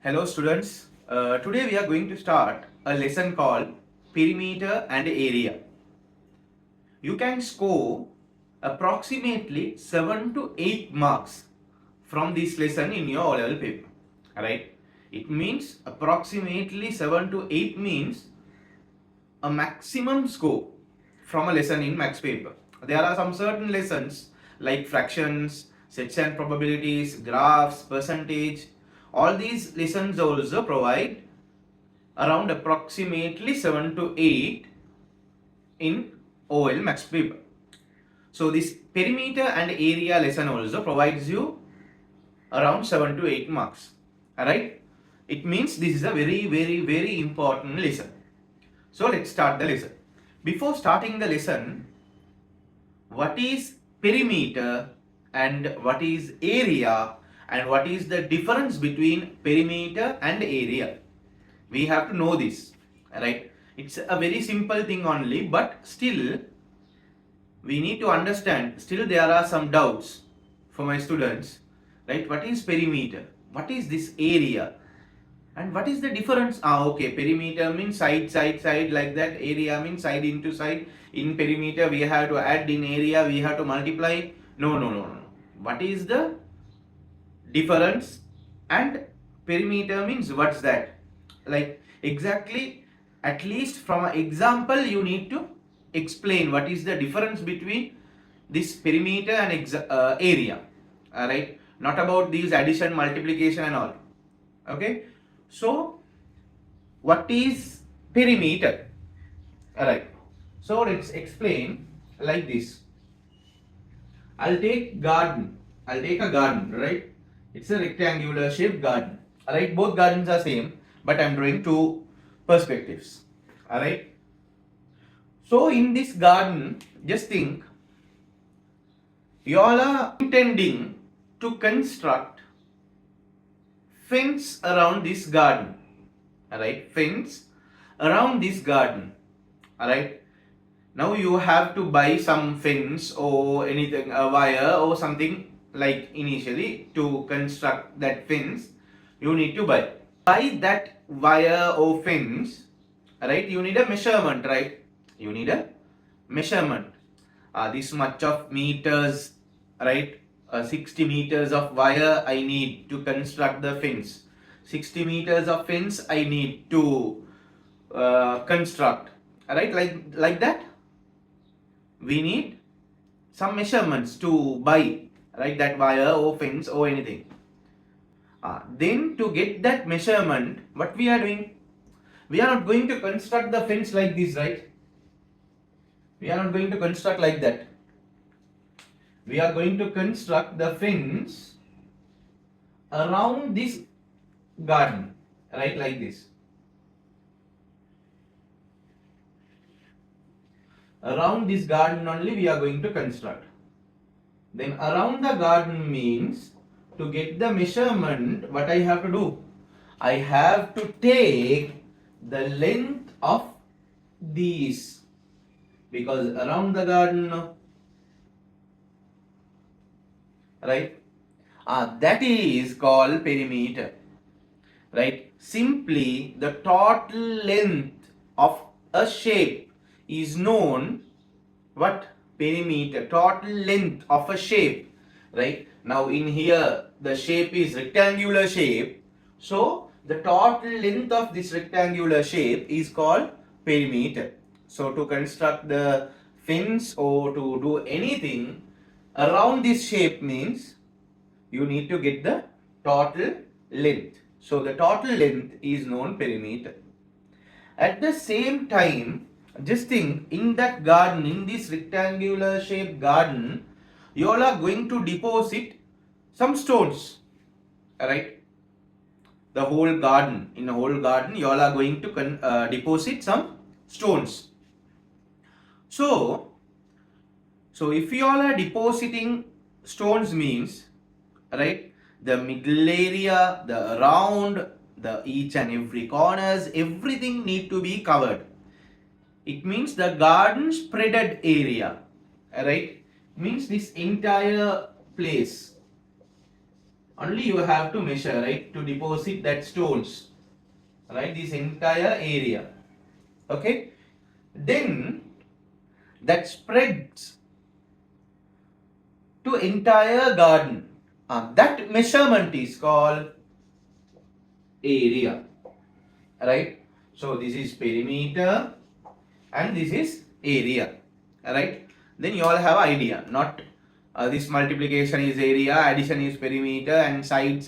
Hello students, today we are going to start a lesson called perimeter and area. You can score approximately 7 to 8 marks from this lesson in your O-level paper. Alright, it means approximately 7 to 8 means a maximum score from a lesson in maths paper. There are some certain lessons like fractions, sets and probabilities, graphs, percentage. All these lessons also provide around approximately 7 to 8 in OL maths paper. So this perimeter and area lesson also provides you around 7 to 8 marks. Alright? It means this is a very important lesson. So let's start the lesson. Before starting the lesson, what is perimeter and what is area and what is the difference between perimeter and area? We have to know this, right? It's a very simple thing only, but still we need to understand. Still there are some doubts for my students, right? What is perimeter? What is this area? And what is the difference? Okay, perimeter means side, like that. Area means side into side. In perimeter, we have to add. In area, we have to multiply. No. What is the difference? And perimeter means what's that? Like exactly, at least from an example, you need to explain what is the difference between this perimeter and area. Alright, not about these addition, multiplication, and all. Okay. So, what is perimeter? Alright, so let's explain like this. I'll take a garden, right? It's a rectangular shaped garden. Alright, both gardens are same, but I'm drawing two perspectives. Alright. So in this garden, just think, you all are intending to construct fence around this garden. Alright, fence around this garden. Alright, now you have to buy some fence or anything, a wire or something, like initially to construct that fence you need to buy that wire or fence. Right, you need a measurement, right? You need a measurement. This much of meters, right? 60 meters of wire I need to construct the fence. 60 meters of fence I need to construct. Right, like that. We need some measurements to buy, right, that wire or fence or anything. Then to get that measurement, what we are doing? We are not going to construct the fence like this, right? We are not going to construct like that. We are going to construct the fence around this garden, right, like this. Around this garden only we are going to construct. Then around the garden means, to get the measurement, what I have to do? I have to take the length of these, because around the garden, right? That is called perimeter, right? Simply the total length of a shape is known what? Perimeter, total length of a shape, right? Now in here the shape is rectangular shape, so the total length of this rectangular shape is called perimeter. So to construct the fence or to do anything around this shape means you need to get the total length. So the total length is known perimeter. At the same time, just think, in that garden, in this rectangular shaped garden, you all are going to deposit some stones. Alright? The whole garden, in the whole garden, you all are going to deposit some stones. So if you all are depositing stones means, right, the middle area, the around, the each and every corners, everything need to be covered. It means the garden spreaded area, right? Means this entire place. only you have to measure, right, to deposit that stones, right, this entire area. Okay, then that spreads to entire garden. That measurement is called area, right? So this is perimeter and this is area, right? Then you all have idea, not this multiplication is area, addition is perimeter, and side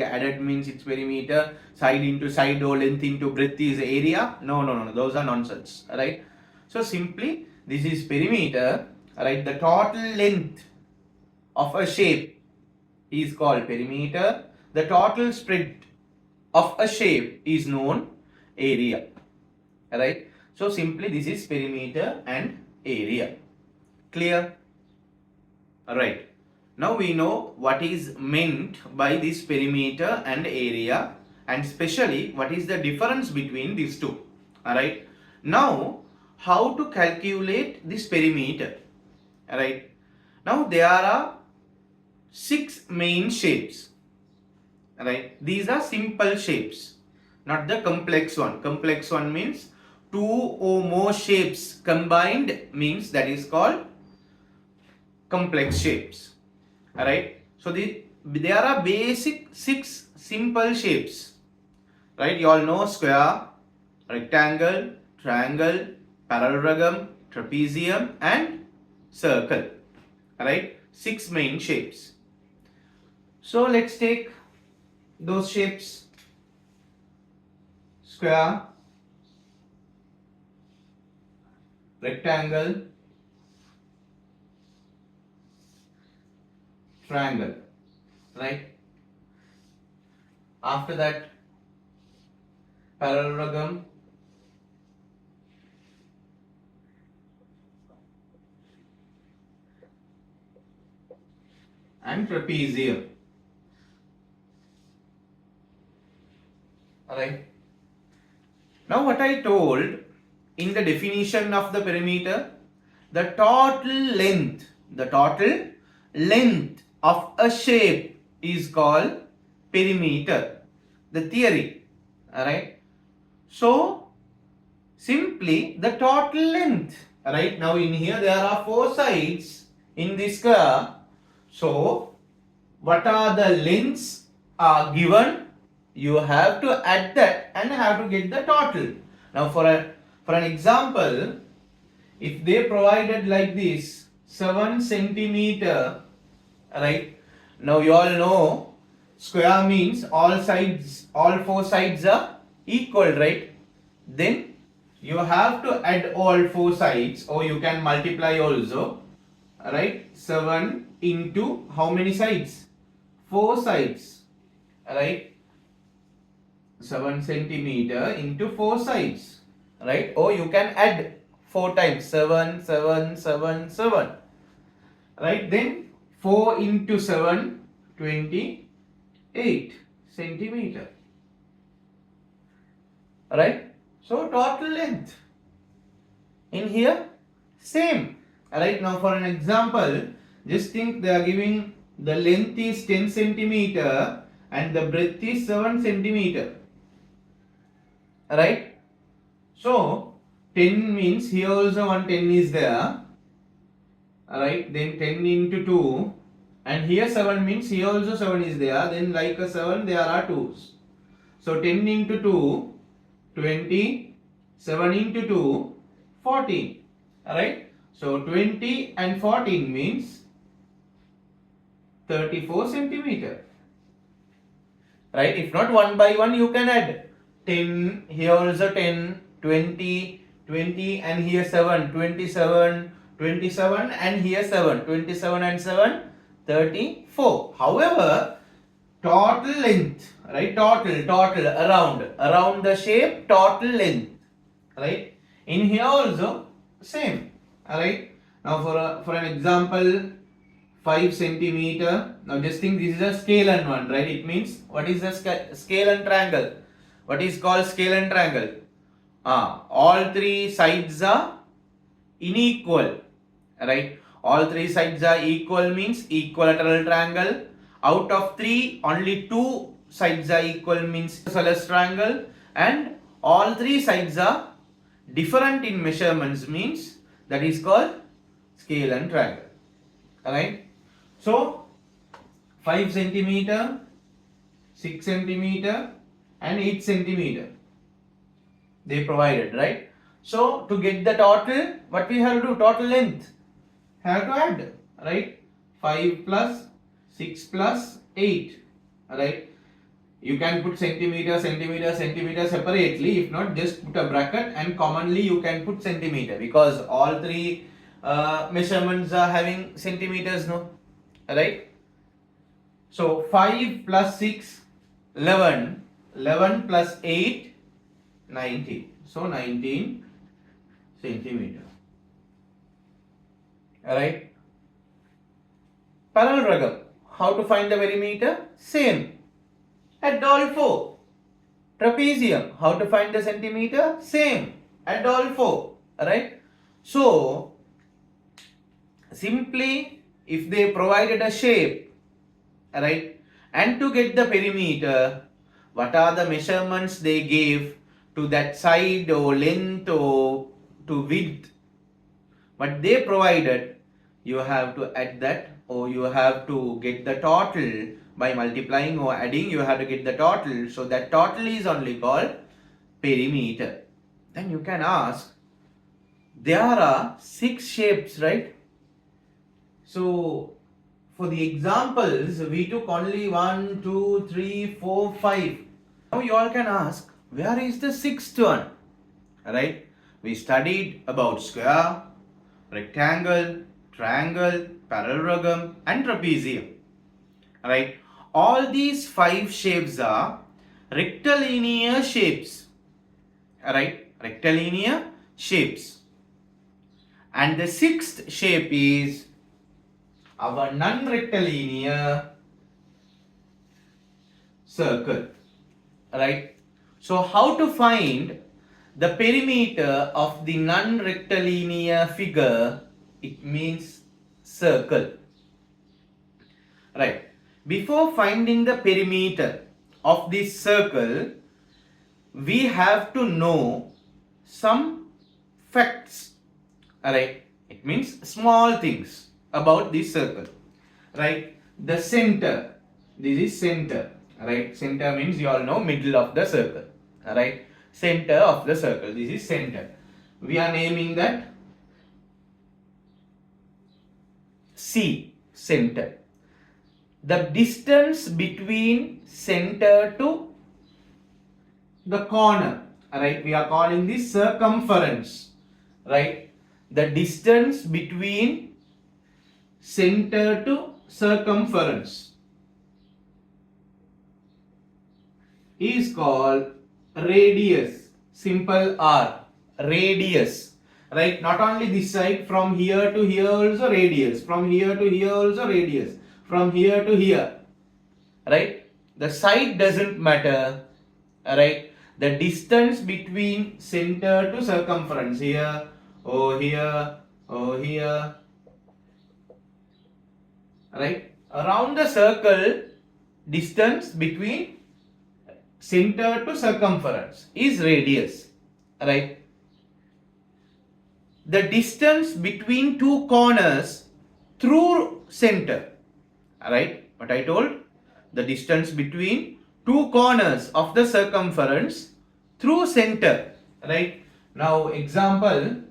added means it's perimeter, side into side or length into breadth is area. No, those are nonsense, right? So simply this is perimeter, right? The total length of a shape is called perimeter. The total spread of a shape is known area, right? So simply this is perimeter and area. Clear? Right. Now we know what is meant by this perimeter and area, and especially what is the difference between these two. Alright. Now how to calculate this perimeter? Alright. Now there are 6 main shapes. Right, these are simple shapes, not the complex one. Complex one means 2 or more shapes combined, means that is called complex shapes. Alright, so there are basic 6 simple shapes, right? You all know square, rectangle, triangle, parallelogram, trapezium and circle. Alright, 6 main shapes. So let's take those shapes: square, rectangle, triangle, right? After that, parallelogram, and trapezium. Alright. Now what I told in the definition of the perimeter, the total length of a shape is called perimeter. The theory. Alright. So simply the total length. Right, now in here there are 4 sides in this square. So what are the lengths are given? You have to add that and have to get the total. Now for an example, if they provided like this 7 centimeter, right? Now you all know square means all 4 sides are equal, right? Then you have to add all 4 sides, or you can multiply also, right? 7 into how many sides? 4 sides, right? 7 centimeter into 4 sides, right? Or you can add 4 times, 7, 7, 7, 7, right? Then 4 into 7, 28 centimeter, right? So total length in here same. Right, now for an example, just think they are giving the length is 10 centimeter and the breadth is 7 centimeter. Right? So 10 means here also one 10 is there. Alright, then 10 into 2, and here 7 means here also 7 is there, then like a 7 there are 2's. So 10 into 2, 20, 7 into 2, 14. Alright, so 20 and 14 means 34 centimeter. Right, if not one by one you can add 10, here also 10, 20, 20 and here 7, 27, 27 and here 7, 27 and 7, 34. However, total length, right, total around the shape, total length, right, in here also same. Alright, now for an example, 5 centimeter. Now just think this is a scale and one, right? It means what is the scale and triangle? What is called scale and triangle? All 3 sides are unequal, right? All 3 sides are equal means equilateral triangle. Out of 3, only 2 sides are equal means isosceles triangle, and all 3 sides are different in measurements means that is called scale and triangle. Alright. So 5 centimeter, 6 centimeter and 8 centimeter they provided, right? So to get the total, what we have to do? Total length have to add, right? 5 plus 6 plus 8, right? You can put centimeter, centimeter, centimeter separately. If not, just put a bracket, and commonly you can put centimeter because all 3 measurements are having centimeters, no? Right? So 5 plus 6, 11. 11 plus 8, 19. So 19 centimeter. Alright? Parallelogram. How to find the perimeter? Same. At all 4. Trapezium. How to find the centimeter? Same. At all 4. Alright? So, simply if they provided a shape, alright, and to get the perimeter, what are the measurements they gave to that side or length or to width? What they provided, you have to add that, or you have to get the total by multiplying or adding. You have to get the total, so that total is only called perimeter. Then you can ask, there are 6 shapes, right? So for the examples we took only 1, 2, 3, 4, 5. Now you all can ask, where is the 6th one? Right? We studied about square, rectangle, triangle, parallelogram and trapezium. Right? All these 5 shapes are rectilinear shapes. Right? Rectilinear shapes. And the 6th shape is our non-rectilinear circle. Right? So how to find the perimeter of the non-rectilinear figure? It means circle. Right. Before finding the perimeter of this circle, we have to know some facts. Alright. It means small things about this circle. Right. The center. This is center. Right. Center means you all know middle of the circle. Alright. Center of the circle. This is center. We are naming that C, center. The distance between center to the corner, right? We are calling this circumference, right? The distance between center to circumference is called radius, simple R, radius. Right, not only this side, from here to here also radius, from here to here also radius, from here to here. Right, the side doesn't matter. Right, the distance between center to circumference, here, oh here, oh here. Right, around the circle, distance between center to circumference is radius. Right. The distance between 2 corners through center. Alright, what I told? The distance between 2 corners of the circumference through center. Right? Now example,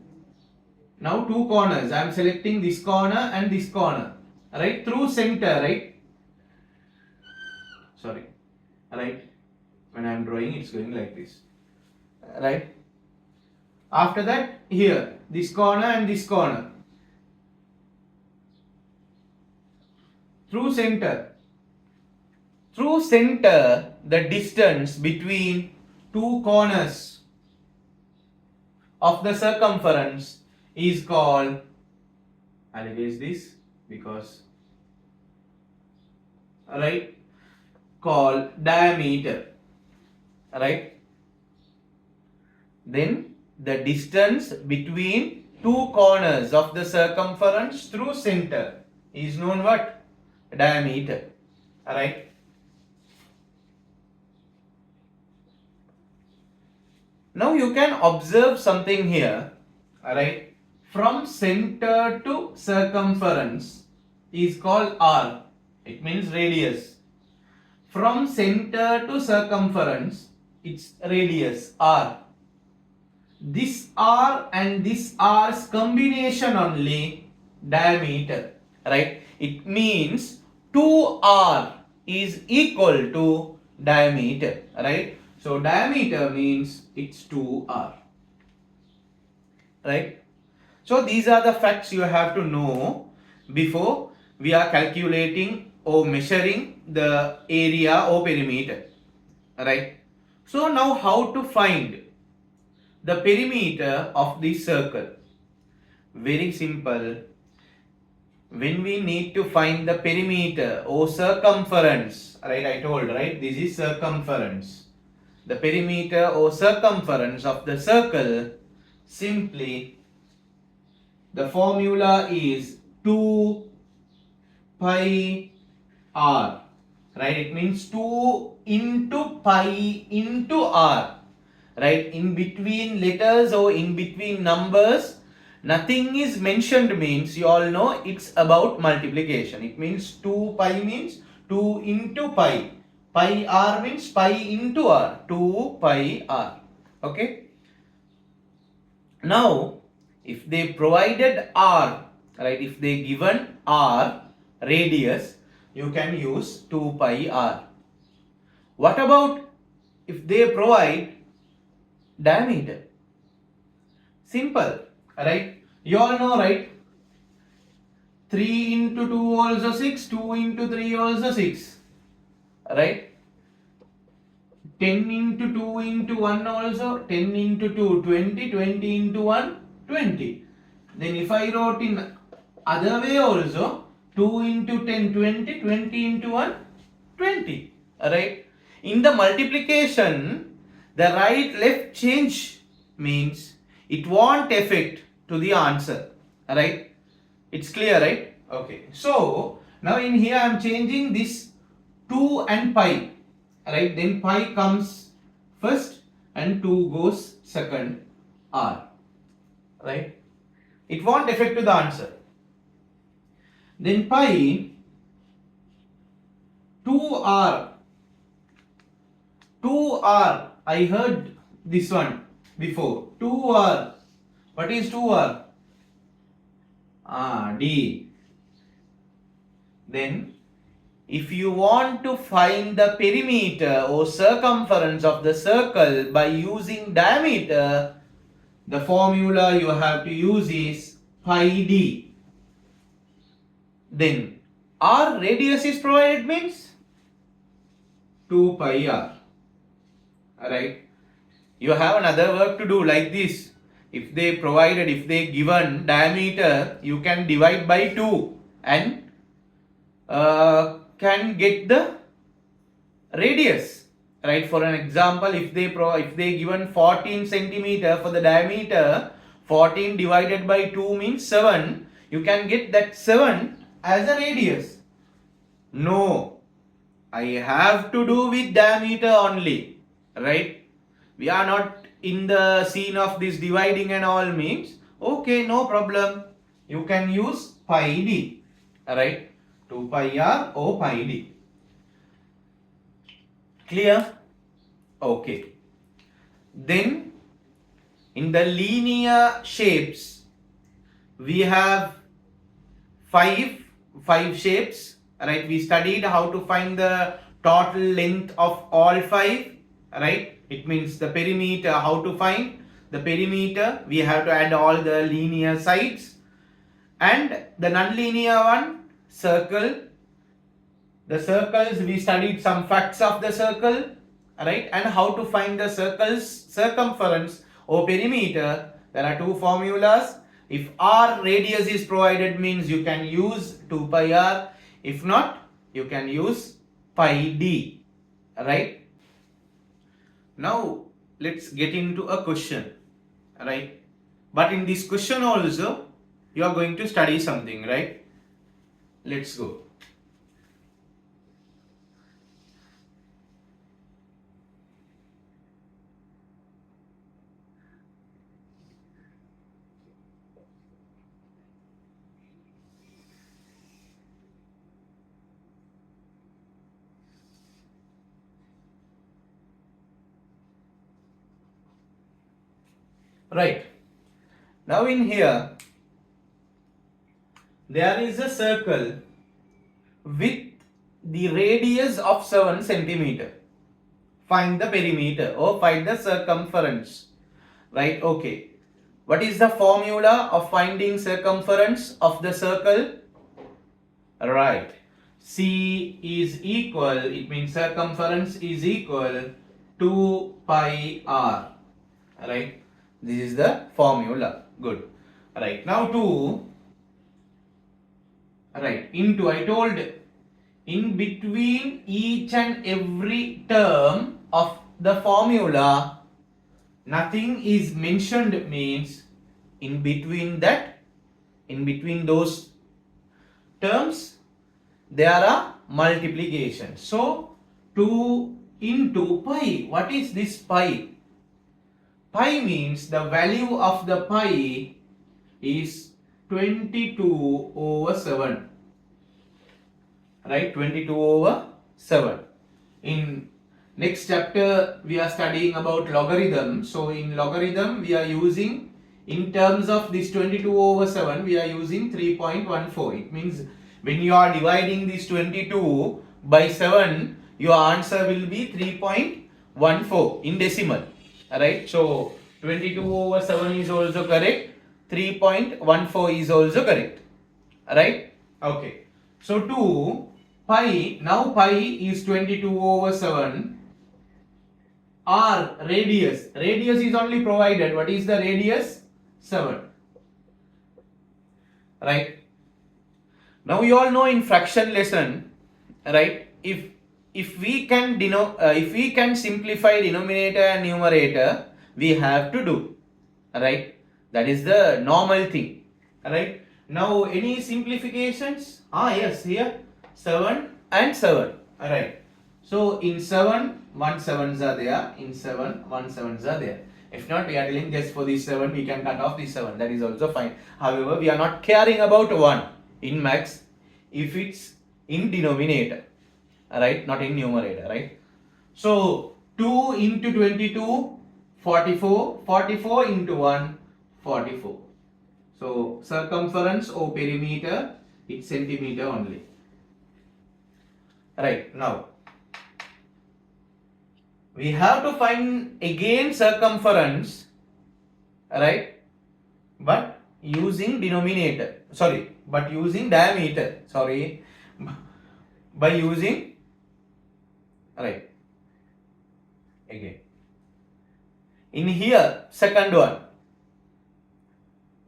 now 2 corners. I am selecting this corner and this corner. Right? Through center, right? Sorry. Right? When I am drawing, it's going like this. Right? After that, here, this corner and this corner. Through center. Through center, the distance between 2 corners of the circumference is called, I'll erase this because, alright, called diameter. Alright. Then the distance between 2 corners of the circumference through center is known what? Diameter. Alright. Now you can observe something here. Alright. From center to circumference is called R. It means radius. From center to circumference, it's radius R. This R and this R's combination only diameter, right? It means 2R is equal to diameter, right? So diameter means it's 2R, right? So these are the facts you have to know before we are calculating or measuring the area or perimeter, right? So now how to find the perimeter of the circle? Very simple. When we need to find the perimeter or circumference, right? I told, right? This is circumference. The perimeter or circumference of the circle, simply the formula is 2 pi r, right? It means 2 into pi into r, right? In between letters or in between numbers, nothing is mentioned means you all know it's about multiplication. It means 2 pi means 2 into pi. Pi r means pi into r. 2 pi r. Okay. Now, if they provided r, right? If they given r radius, you can use 2 pi r. What about if they provide diameter? Simple, right? You all know, right? 3 into 2 also 6, 2 into 3 also 6, right? 10 into 2 into 1 also, 10 into 2, 20, 20 into 1, 20. Then if I wrote in other way also, 2 into 10, 20, 20 into 1, 20, right? In the multiplication, the right left change means it won't affect to the answer, right? It's clear, right? Okay. So now in here I am changing this 2 and pi, right? Then pi comes first and 2 goes second, r, right? It won't affect to the answer. Then pi 2r, 2r, I heard this one before. 2r, what is 2r? D. Then if you want to find the perimeter or circumference of the circle by using diameter, the formula you have to use is pi d. Then r radius is provided means 2 pi r. Alright. You have another work to do like this. If they given diameter, you can divide by 2 and can get the radius, right? For an example, if they given 14 centimeter for the diameter, 14 divided by 2 means 7. You can get that 7 as a radius. No, I have to do with diameter only, right? We are not in the scene of this dividing and all means. Okay, no problem. You can use pi d, right? 2 pi r or pi d. Clear? Okay. Then in the linear shapes, we have five shapes, right? We studied how to find the total length of all 5, right? It means the perimeter, how to find the perimeter. We have to add all the linear sides. And the non-linear one, circle. The circles, we studied some facts of the circle, right? And how to find the circle's circumference or perimeter. There are 2 formulas. If r radius is provided means you can use 2 pi r. If not, you can use pi d, right? Now let's get into a question, right? But in this question also you are going to study something, right? Let's go. Right. Now in here, there is a circle with the radius of 7 centimeter. Find the perimeter or find the circumference. Right, okay. What is the formula of finding circumference of the circle? Right. C is equal, it means circumference is equal to pi r. Right. This is the formula. Good. Right. Now into I told in between each and every term of the formula nothing is mentioned means in between those terms there are multiplication. So 2 into pi. What is this pi? Pi means the value of the pi is 22/7. Right, 22/7. In next chapter we are studying about logarithm. So in logarithm we are using, in terms of this 22/7, we are using 3.14. It means when you are dividing this 22 by 7, your answer will be 3.14 in decimal. Right, so 22/7 is also correct, 3.14 is also correct. Right, okay. So 2 pi, now pi is 22/7. R, radius is only provided. What is the radius? 7. Right. Now you all know in fraction lesson, right, if we can simplify denominator and numerator, we have to do. Right, that is the normal thing. Right. Now any simplifications? Yes, here 7 and 7. Right. So in 7, 1 7s are there. In 7, 1 7s are there. If not, we are telling just for this 7, we can cut off this 7. That is also fine. However, we are not caring about 1 in max if it's in denominator. Right? Not in numerator. Right? So 2 into 22, 44. 44 into 1, 44. So circumference or perimeter, it's centimeter only. Right, now we have to find again circumference, right, but using diameter, by using, right, again in here second one,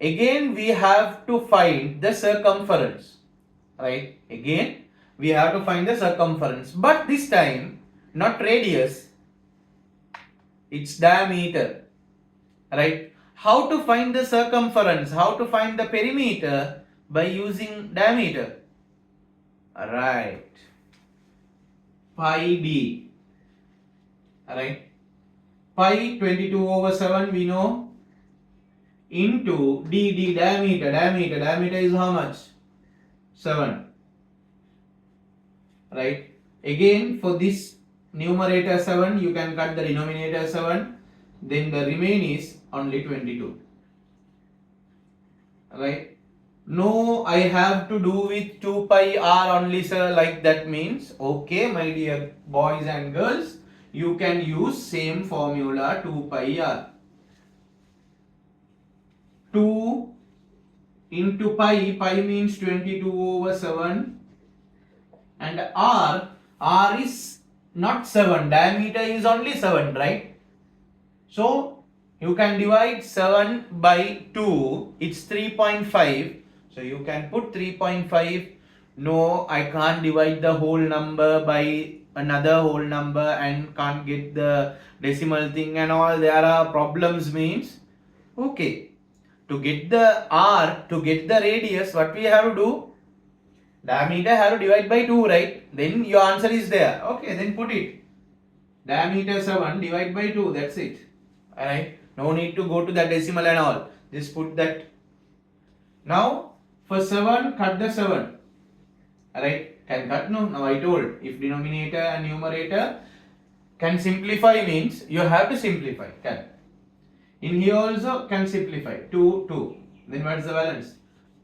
again we have to find the circumference. Right, again we have to find the circumference, but this time not radius, it's diameter. Right, how to find the circumference, how to find the perimeter? By using diameter. Right, pi d. Right, pi 22/7 we know, into d diameter is how much? 7. Right, again for this numerator 7, you can cut the denominator 7, then the remain is only 22. Right, no, I have to do with 2 pi r only, sir, like that means, okay my dear boys and girls, you can use same formula, 2 pi r. 2 into pi means 22/7, and r is not 7, diameter is only 7, right? So you can divide 7 by 2, it's 3.5, so you can put 3.5. No, I can't divide the whole number by another whole number and can't get the decimal thing and all, there are problems means, okay, to get the r, to get the radius, what we have to do? Diameter have to divide by 2, right? Then your answer is there. Okay, then put it. Diameter 7 divide by 2, that's it. Alright, no need to go to the decimal and all. Just put that. Now, for 7, cut the 7. Alright, can cut? No, now I told, if denominator and numerator can simplify means, you have to simplify. Can. In here also can simplify. 2, 2. Then what is the balance?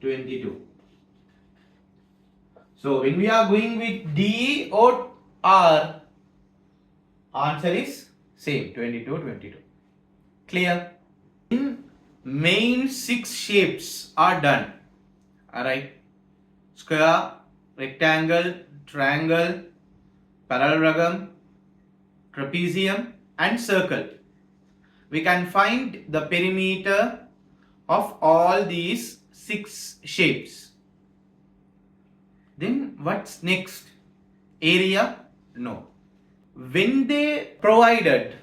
22. So when we are going with D or R, answer is same, 22, 22. Clear? In main 6 shapes are done. Alright. Square, rectangle, triangle, parallelogram, trapezium and circle. We can find the perimeter of all these 6 shapes. Then what's next? Area? No. When they provided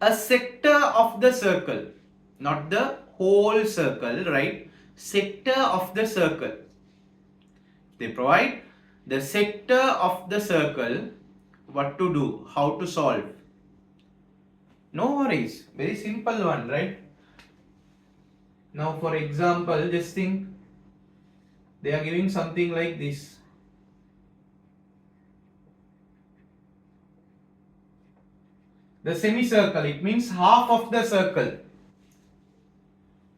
a sector of the circle, not the whole circle, right? Sector of the circle. They provide the sector of the circle, what to do, how to solve. No worries, very simple one, right? Now for example, just think, they are giving something like this. The semicircle, it means half of the circle.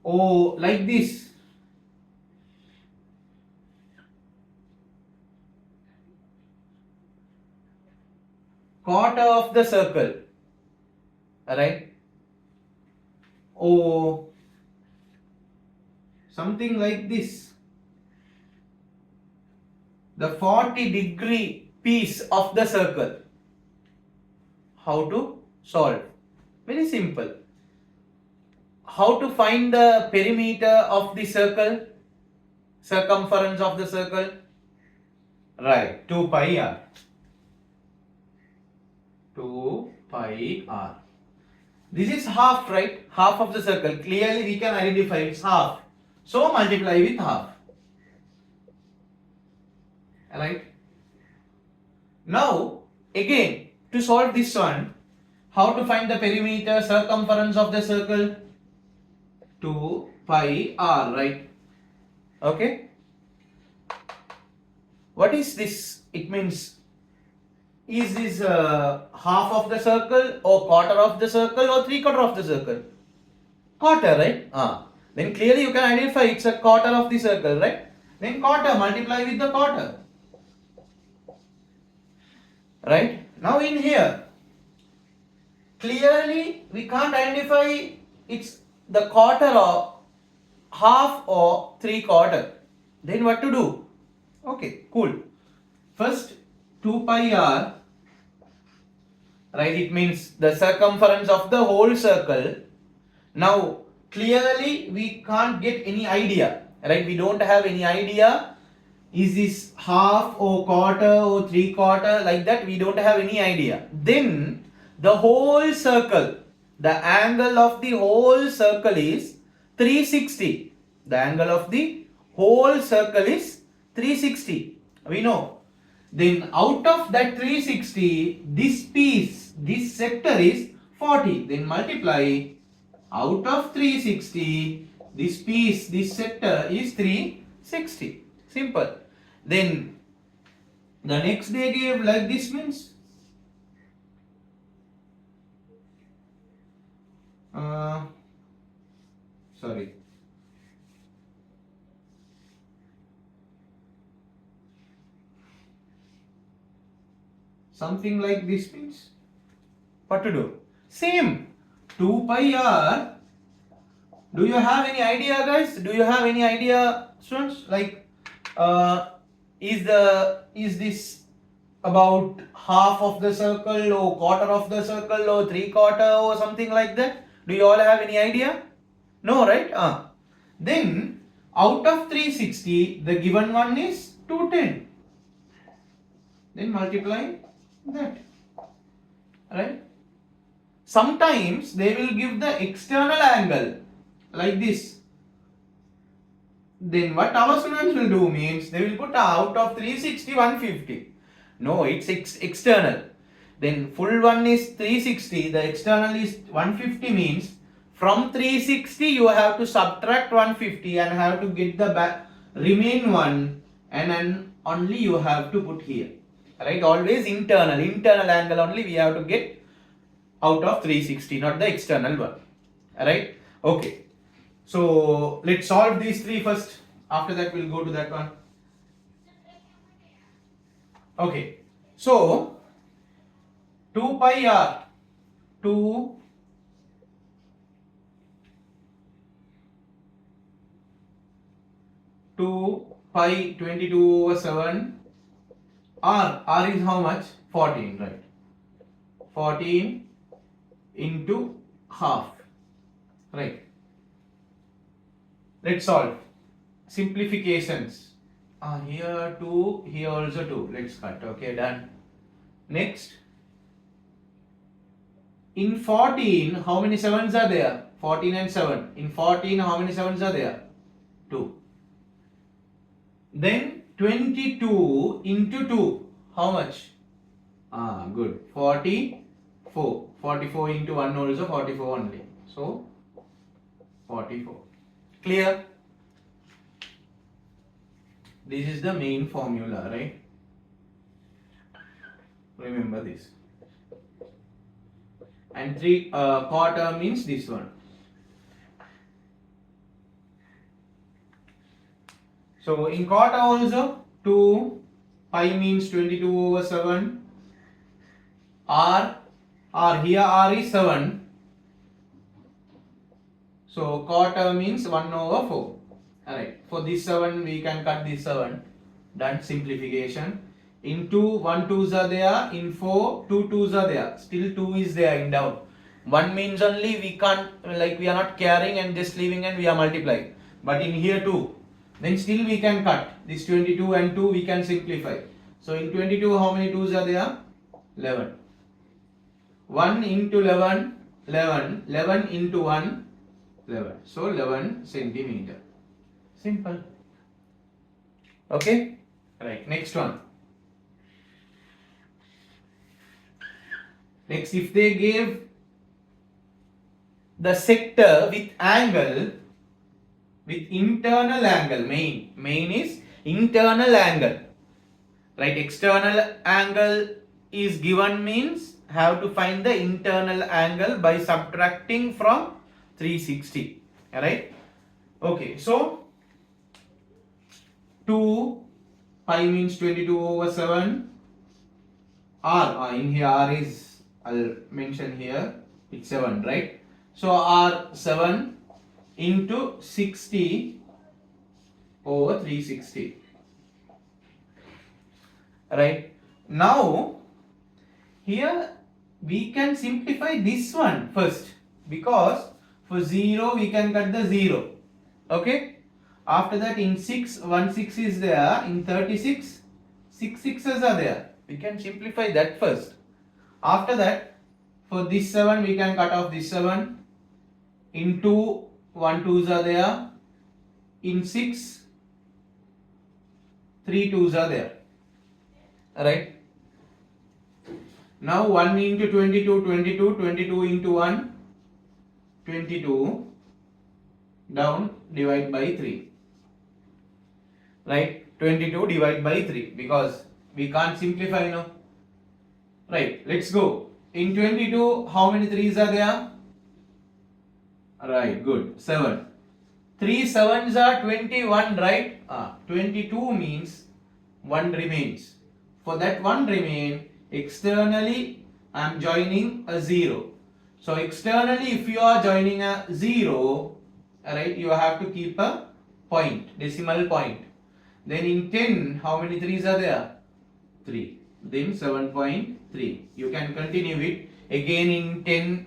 Oh, like this. Quarter of the circle. Alright? Oh, something like this. The 40-degree piece of the circle. How to solve? Very simple. How to find the perimeter of the circle? Circumference of the circle? Right, 2 pi r. 2 pi r. This is half, right? Half of the circle. Clearly we can identify it's half. So multiply with half. Alright? Now, again, to solve this one, how to find the perimeter, circumference of the circle? 2 pi r, right? Okay? What is this? It means, is this half of the circle or quarter of the circle or 3/4 of the circle? Quarter, right? Then clearly you can identify it's a quarter of the circle, right? Then quarter, multiply with the quarter. Right? Now in here, clearly we can't identify it's the quarter or half or 3/4. Then what to do? Okay, cool. First 2 pi r, right? It means the circumference of the whole circle. Now clearly we can't get any idea, right? We don't have any idea. Is this half or quarter or 3/4 like that? We don't have any idea. Then the whole circle, the angle of the whole circle is 360. The angle of the whole circle is 360. We know. Then out of that 360, this piece, this sector is 40. Then multiply out of 360, this piece, this sector is 360. Simple. Then the next they gave like this means sorry. Something like this means what to do? Same. 2 pi r. Do you have any idea, guys? Do you have any idea, students? Like, is this about half of the circle or quarter of the circle or 3/4 or something like that? Do you all have any idea? No, right? Then out of 360, the given one is 210. Then multiply that. Right? Sometimes they will give the external angle like this. Then what our students will do means they will put out of 360 150. No, it's external. Then full one is 360, the external is 150 means from 360 you have to subtract 150 and have to get the remain one, and then only you have to put here. Right? Always internal angle only we have to get out of 360, not the external one. Right? Okay. So let's solve these three first. After that, we'll go to that one. Okay. So 2 pi r 2 pi 22/7 r is how much? 14, right? 14 into half, right? Let's solve. Simplifications. Here 2, here also 2. Let's cut. Okay, done. Next. In 14, how many 7s are there? 14 and 7. In 14, how many 7s are there? 2. Then 22 into 2. How much? Good. 44. 44 into 1 also 44 only. So, 44. Clear? This is the main formula, right? Remember this. And 3 quarter means this one. So in quarter also 2 pi means 22/7. R here R is 7. So quarter means 1/4. Alright. For this 7 we can cut this 7. Done. Simplification. In 2 1 2s are there. In 4 2 2s are there. Still 2 is there in down. 1 means only we can't, like we are not carrying and just leaving and we are multiplying. But in here 2. Then still we can cut. This 22 and 2 we can simplify. So in 22 how many 2s are there? 11. 1 into 11, 11. 11 into 1, 11. So 11 centimeter. Simple. Okay? Right. Next one. Next, if they gave the sector with angle, with internal angle, main is internal angle, right? External angle is given means have to find the internal angle by subtracting from 360, right? Okay, so 2 pi means 22/7. R in here R is, I'll mention here, it's 7, right? So R 7 into 60/360, right? Now here we can simplify this one first, because for 0 we can cut the 0. Okay? After that in 6, 1 6 is there. In 36, 6 6s are there. We can simplify that first. After that, for this 7 we can cut off this 7. In 2, 1 2s are there. In 6, 3 2s are there. Alright. Now 1 into 22, 22, 22 into 1, 22, down, divide by 3. Right? 22 divide by 3, because we can't simplify now. Right, let's go. In 22, how many 3s are there? Right, good. 7. 3 7s are 21, right? 22 means 1 remains. For that 1 remain, externally I am joining a 0. So externally if you are joining a 0, right, you have to keep a point, decimal point. Then in 10, how many 3s are there? 3. Then 7.3. You can continue it. Again in 10,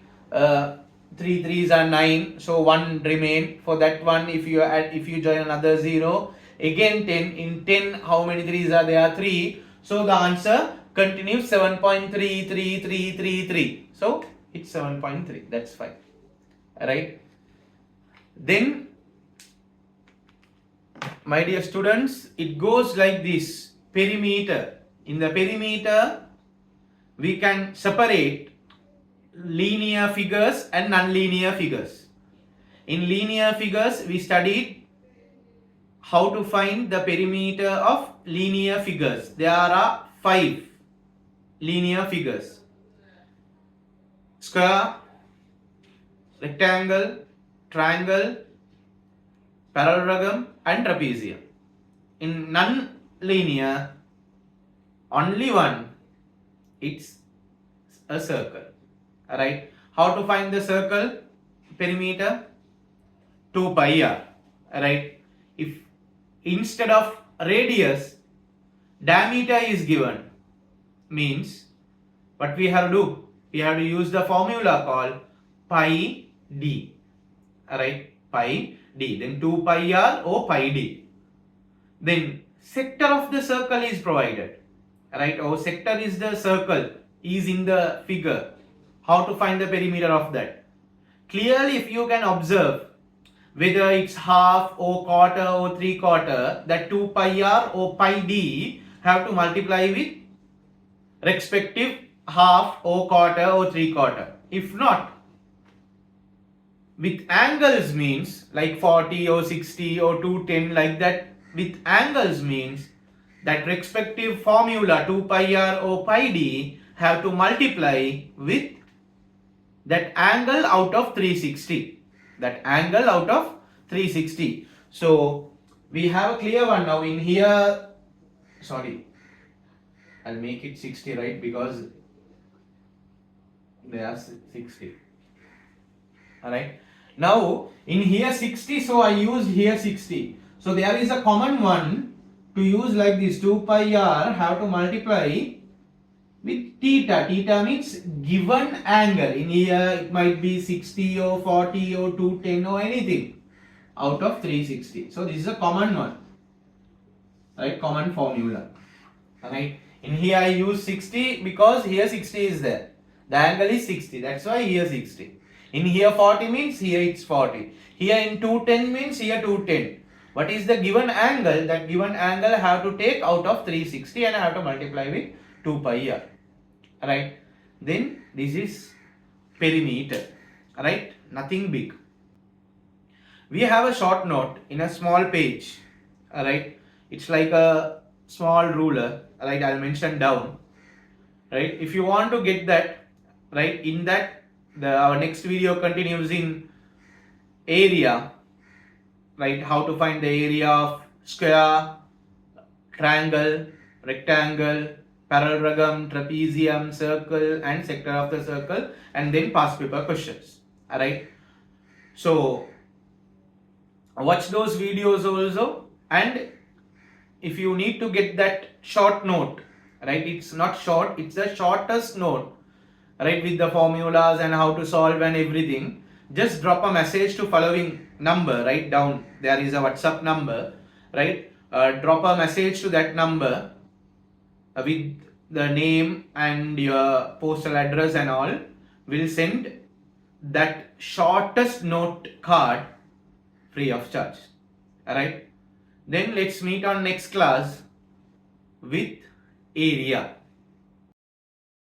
3 3s are 9. So 1 remain. For that one, if you add, if you join another 0, again 10. In 10, how many 3s are there? 3. So the answer continues 7.3333. So it's 7.3. That's fine. Right? Then, my dear students, it goes like this. Perimeter. In the perimeter, we can separate linear figures and non-linear figures. In linear figures, we studied how to find the perimeter of linear figures. There are 5 linear figures. Square, rectangle, triangle, parallelogram and trapezium. In non-linear, only one, it's a circle. Alright, how to find the circle perimeter? 2 pi r. Alright, if instead of radius diameter is given, means what we have to do? We have to use the formula called pi d. Alright, pi d. Then 2 pi r or pi d. Then sector of the circle is provided. Right, or sector is the circle is in the figure. How to find the perimeter of that? Clearly, if you can observe whether it's half or quarter or 3/4, that 2 pi r or pi d have to multiply with respective half or quarter or 3/4. If not, with angles means like 40 or 60 or 210 like that, with angles means that respective formula 2 pi r or pi d have to multiply with that angle out of 360. That angle out of 360. So we have a clear one now in here. Sorry, I'll make it 60, right? Because they are 60. Alright. Now in here 60, so I used here 60. So there is a common one to use like this. 2 pi r have to multiply with theta. Theta means given angle. In here it might be 60 or 40 or 210 or anything out of 360. So this is a common one. Right? Common formula. Alright. In here I use 60 because here 60 is there. The angle is 60. That's why here 60. In here 40 means here it's 40. Here in 210 means here 210. What is the given angle? That given angle I have to take out of 360 and I have to multiply with 2 pi r. Alright. Then this is perimeter. Alright. Nothing big. We have a short note in a small page. Alright. It's like a small ruler. Alright. I'll mention down. Right. If you want to get that, right, in that our next video continues in area, right, how to find the area of square, triangle, rectangle, parallelogram, trapezium, circle and sector of the circle, and then past paper questions. Alright, so watch those videos also, and if you need to get that short note, right, it's not short, it's the shortest note, right, with the formulas and how to solve and everything, just drop a message to following number. Write down, there is a WhatsApp number, right? Drop a message to that number with the name and your postal address and all. We'll send that shortest note card free of charge. Alright, then let's meet on next class with area.